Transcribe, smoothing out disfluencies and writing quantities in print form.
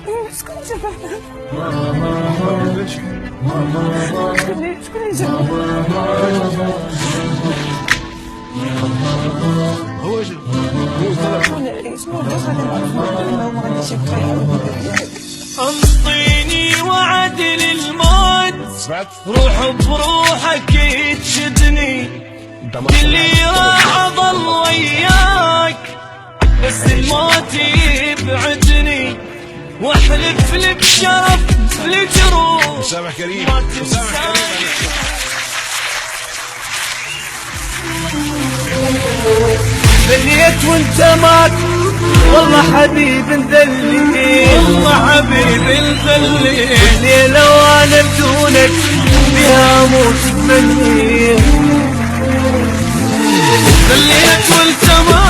شكون اللي جابها؟ شكون اللي جابها؟ هو شنو علاش غادي نعرف ما عنديش شي بقايا. انطيني وعد للموت، روح بروحك تشدني، اللي راح اضل وياك بس الموت يبعدني، واحلف لك بشرف الجروح مسامح كريم، ما مسامح كريم. بليت وانت ماك، والله حبيب مذلي، والله حبيب مذلي، الليلة وانا بدونك بها اموت مني. بليت وانت ماك